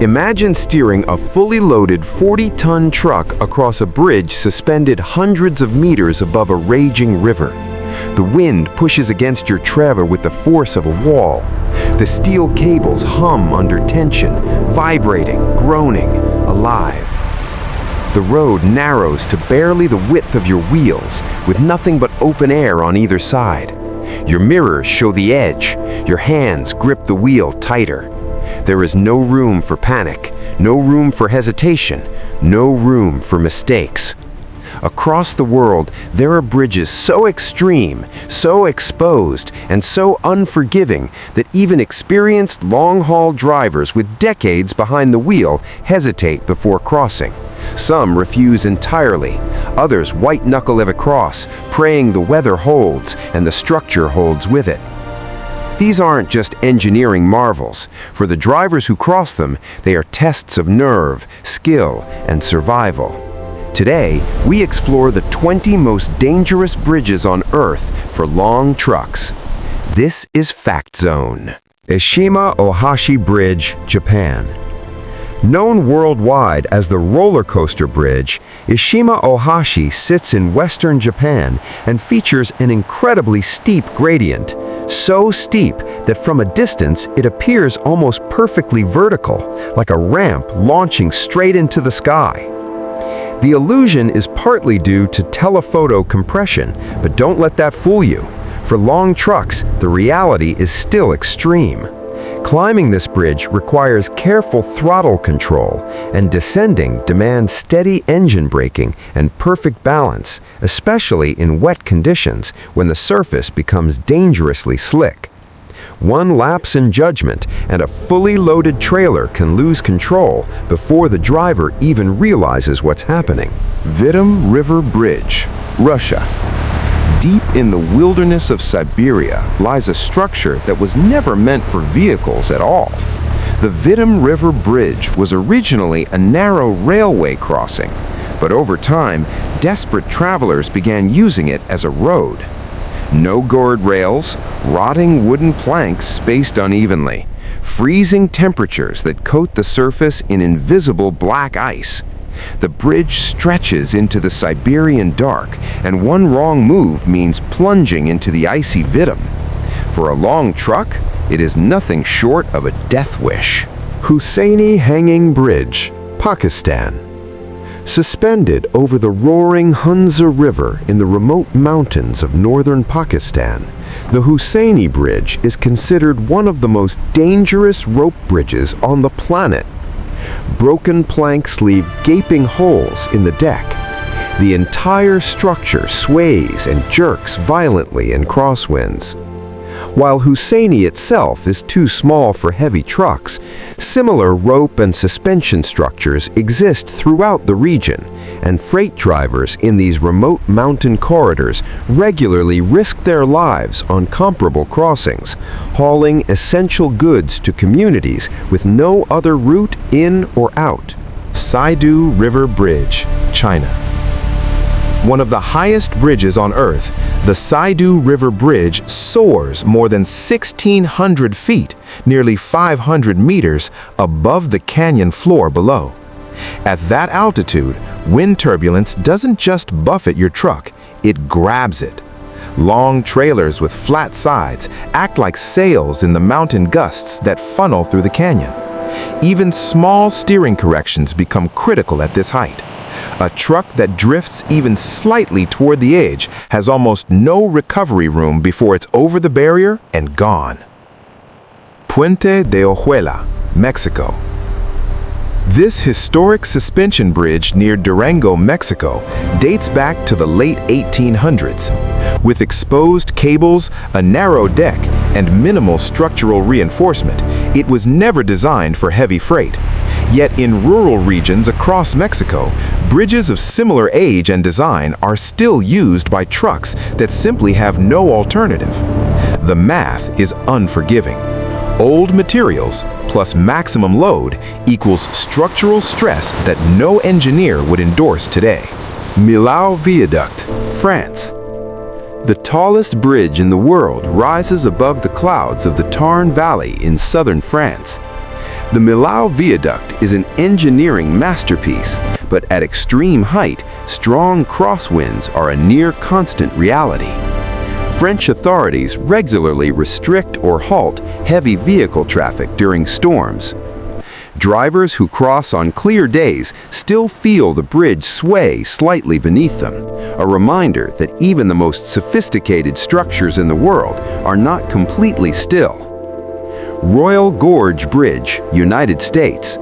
Imagine steering a fully loaded 40-ton truck across a bridge suspended hundreds of meters above a raging river. The wind pushes against your trailer with the force of a wall. The steel cables hum under tension, vibrating, groaning, alive. The road narrows to barely the width of your wheels, with nothing but open air on either side. Your mirrors show the edge. Your hands grip the wheel tighter. There is no room for panic, no room for hesitation, no room for mistakes. Across the world, there are bridges so extreme, so exposed, and so unforgiving that even experienced long-haul drivers with decades behind the wheel hesitate before crossing. Some refuse entirely. Others white-knuckle it across, praying the weather holds and the structure holds with it. These aren't just engineering marvels. For the drivers who cross them, they are tests of nerve, skill, and survival. Today, we explore the 20 most dangerous bridges on Earth for long trucks. This is Fact Zone. Ishima Ohashi Bridge, Japan. Known worldwide as the roller coaster bridge, Ishima Ohashi sits in western Japan and features an incredibly steep gradient. So steep that from a distance it appears almost perfectly vertical, like a ramp launching straight into the sky. The illusion is partly due to telephoto compression, but don't let that fool you. For long trucks, the reality is still extreme. Climbing this bridge requires careful throttle control, and descending demands steady engine braking and perfect balance, especially in wet conditions when the surface becomes dangerously slick. One lapse in judgment, and a fully loaded trailer can lose control before the driver even realizes what's happening. Vidym River Bridge, Russia. Deep in the wilderness of Siberia lies a structure that was never meant for vehicles at all. The Vidym River Bridge was originally a narrow railway crossing, but over time, desperate travelers began using it as a road. No guardrails, rotting wooden planks spaced unevenly, freezing temperatures that coat the surface in invisible black ice. The bridge stretches into the Siberian dark, and one wrong move means plunging into the icy Vidym. For a long truck, it is nothing short of a death wish. Hussaini Hanging Bridge, Pakistan. Suspended over the roaring Hunza River in the remote mountains of northern Pakistan, the Hussaini Bridge is considered one of the most dangerous rope bridges on the planet. Broken planks leave gaping holes in the deck. The entire structure sways and jerks violently in crosswinds. While Hussaini itself is too small for heavy trucks, similar rope and suspension structures exist throughout the region, and freight drivers in these remote mountain corridors regularly risk their lives on comparable crossings, hauling essential goods to communities with no other route in or out. Saidu River Bridge, China. One of the highest bridges on Earth, the Saidu River Bridge soars more than 1,600 feet, nearly 500 meters, above the canyon floor below. At that altitude, wind turbulence doesn't just buffet your truck, it grabs it. Long trailers with flat sides act like sails in the mountain gusts that funnel through the canyon. Even small steering corrections become critical at this height. A truck that drifts even slightly toward the edge has almost no recovery room before it's over the barrier and gone. Puente de Ojuela, Mexico. This historic suspension bridge near Durango, Mexico, dates back to the late 1800s. With exposed cables, a narrow deck, and minimal structural reinforcement, it was never designed for heavy freight. Yet in rural regions across Mexico, bridges of similar age and design are still used by trucks that simply have no alternative. The math is unforgiving. Old materials plus maximum load equals structural stress that no engineer would endorse today. Millau Viaduct, France. The tallest bridge in the world rises above the clouds of the Tarn Valley in southern France. The Millau Viaduct is an engineering masterpiece, but at extreme height, strong crosswinds are a near-constant reality. French authorities regularly restrict or halt heavy vehicle traffic during storms. Drivers who cross on clear days still feel the bridge sway slightly beneath them, a reminder that even the most sophisticated structures in the world are not completely still. Royal Gorge Bridge, United States.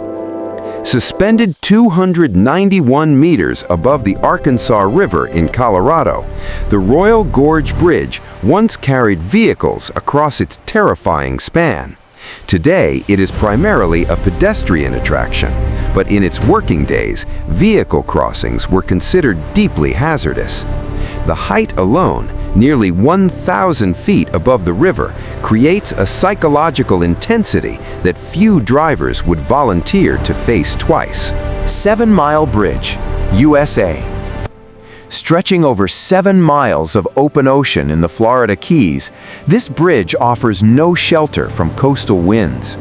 Suspended 291 meters above the Arkansas River in Colorado, the Royal Gorge Bridge once carried vehicles across its terrifying span. Today, it is primarily a pedestrian attraction, but in its working days, vehicle crossings were considered deeply hazardous. The height alone, nearly 1,000 feet above the river, creates a psychological intensity that few drivers would volunteer to face twice. 7 Mile Bridge, USA. Stretching over 7 miles of open ocean in the Florida Keys, this bridge offers no shelter from coastal winds.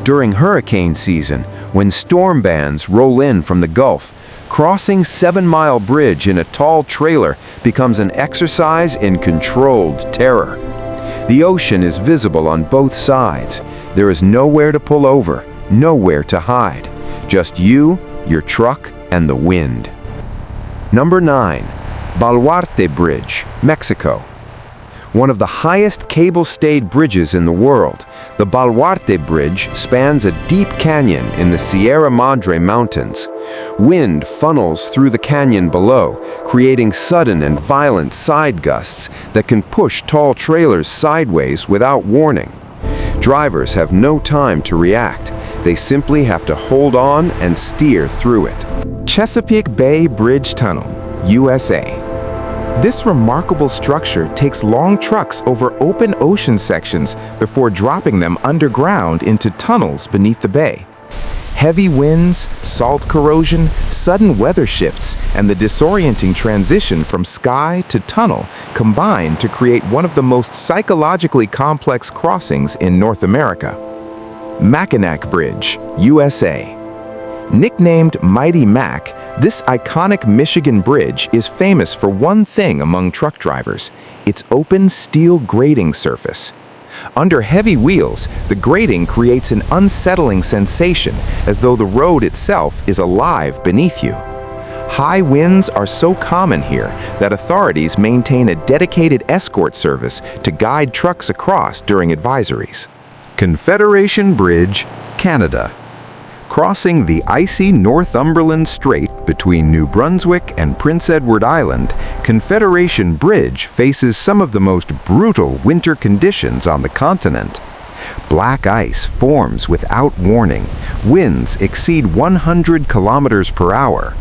During hurricane season, when storm bands roll in from the Gulf, crossing 7 Mile Bridge in a tall trailer becomes an exercise in controlled terror. The ocean is visible on both sides. There is nowhere to pull over, nowhere to hide. Just you, your truck, and the wind. Number 9. Baluarte Bridge, Mexico. One of the highest cable-stayed bridges in the world, the Baluarte Bridge spans a deep canyon in the Sierra Madre Mountains. Wind funnels through the canyon below, creating sudden and violent side gusts that can push tall trailers sideways without warning. Drivers have no time to react. They simply have to hold on and steer through it. Chesapeake Bay Bridge Tunnel, USA. This remarkable structure takes long trucks over open ocean sections before dropping them underground into tunnels beneath the bay. Heavy winds, salt corrosion, sudden weather shifts, and the disorienting transition from sky to tunnel combine to create one of the most psychologically complex crossings in North America. Mackinac Bridge, USA. Nicknamed Mighty Mac, this iconic Michigan bridge is famous for one thing among truck drivers: its open steel grating surface. Under heavy wheels, the grating creates an unsettling sensation, as though the road itself is alive beneath you. High winds are so common here that authorities maintain a dedicated escort service to guide trucks across during advisories. Confederation Bridge, Canada. Crossing the icy Northumberland Strait between New Brunswick and Prince Edward Island, Confederation Bridge faces some of the most brutal winter conditions on the continent. Black ice forms without warning. Winds exceed 100 kilometers per hour.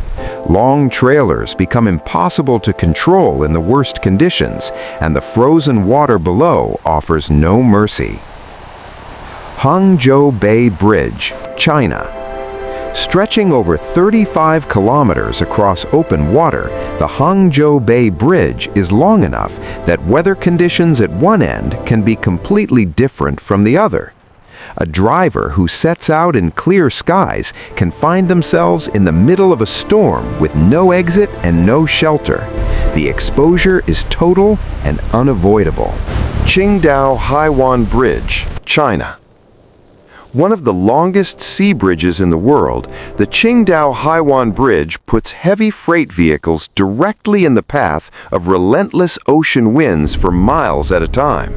Long trailers become impossible to control in the worst conditions, and the frozen water below offers no mercy. Hangzhou Bay Bridge, China. Stretching over 35 kilometers across open water, the Hangzhou Bay Bridge is long enough that weather conditions at one end can be completely different from the other. A driver who sets out in clear skies can find themselves in the middle of a storm with no exit and no shelter. The exposure is total and unavoidable. Qingdao Haiwan Bridge, China. One of the longest sea bridges in the world, the Qingdao Haiwan Bridge puts heavy freight vehicles directly in the path of relentless ocean winds for miles at a time.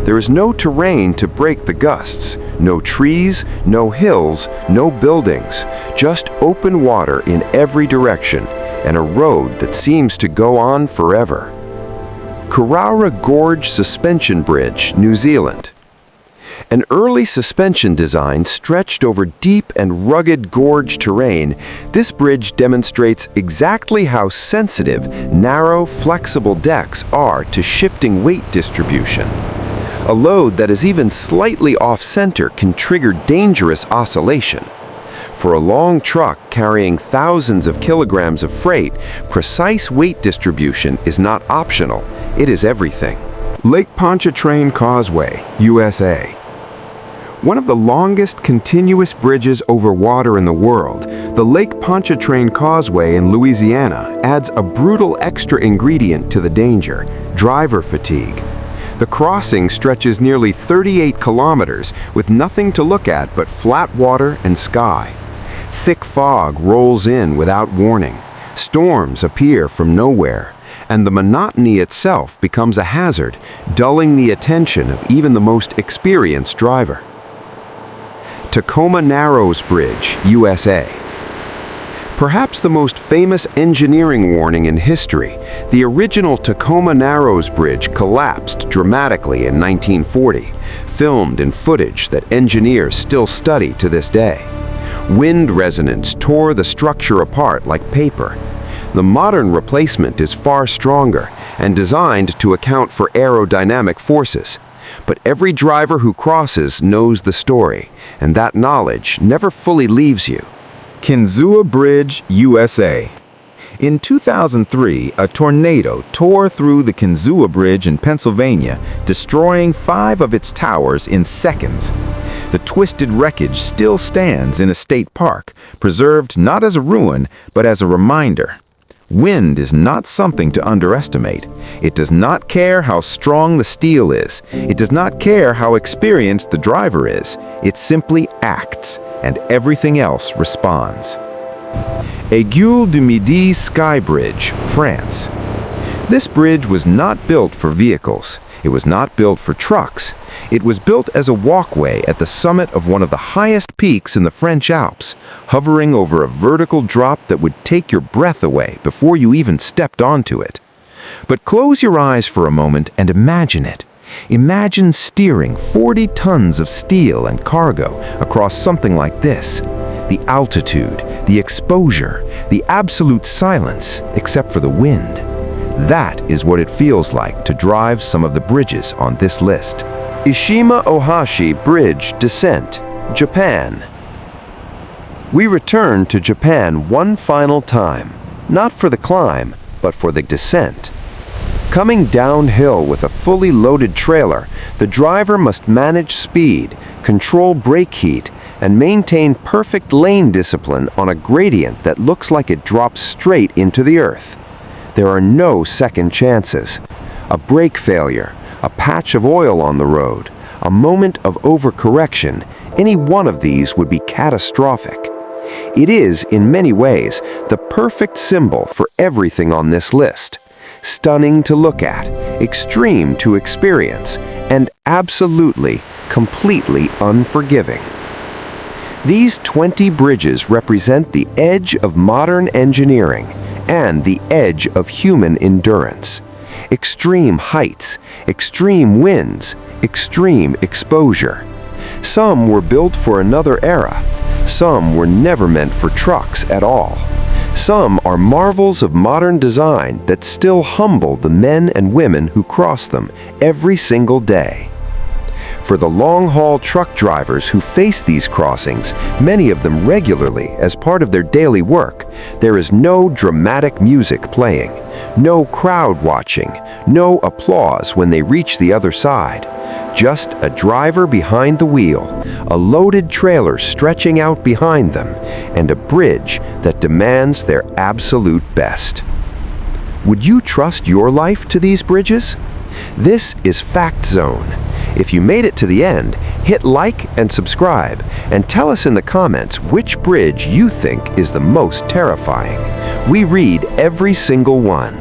There is no terrain to break the gusts, no trees, no hills, no buildings, just open water in every direction, and a road that seems to go on forever. Karakum Gorge Suspension Bridge, New Zealand. An early suspension design stretched over deep and rugged gorge terrain, this bridge demonstrates exactly how sensitive narrow, flexible decks are to shifting weight distribution. A load that is even slightly off-center can trigger dangerous oscillation. For a long truck carrying thousands of kilograms of freight, precise weight distribution is not optional, it is everything. Lake Pontchartrain Causeway, USA. One of the longest continuous bridges over water in the world, the Lake Pontchartrain Causeway in Louisiana adds a brutal extra ingredient to the danger: driver fatigue. The crossing stretches nearly 38 kilometers with nothing to look at but flat water and sky. Thick fog rolls in without warning. Storms appear from nowhere, and the monotony itself becomes a hazard, dulling the attention of even the most experienced driver. Tacoma Narrows Bridge, USA. Perhaps the most famous engineering warning in history, the original Tacoma Narrows Bridge collapsed dramatically in 1940, filmed in footage that engineers still study to this day. Wind resonance tore the structure apart like paper. The modern replacement is far stronger and designed to account for aerodynamic forces. But every driver who crosses knows the story, and that knowledge never fully leaves you. Kinzua Bridge, USA. In 2003, a tornado tore through the Kinzua Bridge in Pennsylvania, destroying 5 of its towers in seconds. The twisted wreckage still stands in a state park, preserved not as a ruin, but as a reminder. Wind is not something to underestimate. It does not care how strong the steel is. It does not care how experienced the driver is. It simply acts, and everything else responds. Aiguille du Midi Sky Bridge, France. This bridge was not built for vehicles. It was not built for trucks. It was built as a walkway at the summit of one of the highest peaks in the French Alps, hovering over a vertical drop that would take your breath away before you even stepped onto it. But close your eyes for a moment and imagine it. Imagine steering 40 tons of steel and cargo across something like this. The altitude, the exposure, the absolute silence, except for the wind. That is what it feels like to drive some of the bridges on this list. Ishima Ohashi Bridge Descent, Japan. We return to Japan one final time, not for the climb, but for the descent. Coming downhill with a fully loaded trailer, the driver must manage speed, control brake heat, and maintain perfect lane discipline on a gradient that looks like it drops straight into the earth. There are no second chances. A brake failure, a patch of oil on the road, a moment of overcorrection, any one of these would be catastrophic. It is, in many ways, the perfect symbol for everything on this list. Stunning to look at, extreme to experience, and absolutely, completely unforgiving. These 20 bridges represent the edge of modern engineering and the edge of human endurance. Extreme heights, extreme winds, extreme exposure. Some were built for another era. Some were never meant for trucks at all. Some are marvels of modern design that still humble the men and women who cross them every single day. For the long-haul truck drivers who face these crossings, many of them regularly as part of their daily work, there is no dramatic music playing, no crowd watching, no applause when they reach the other side. Just a driver behind the wheel, a loaded trailer stretching out behind them, and a bridge that demands their absolute best. Would you trust your life to these bridges? This is Fact Zone. If you made it to the end, hit like and subscribe, and tell us in the comments which bridge you think is the most terrifying. We read every single one.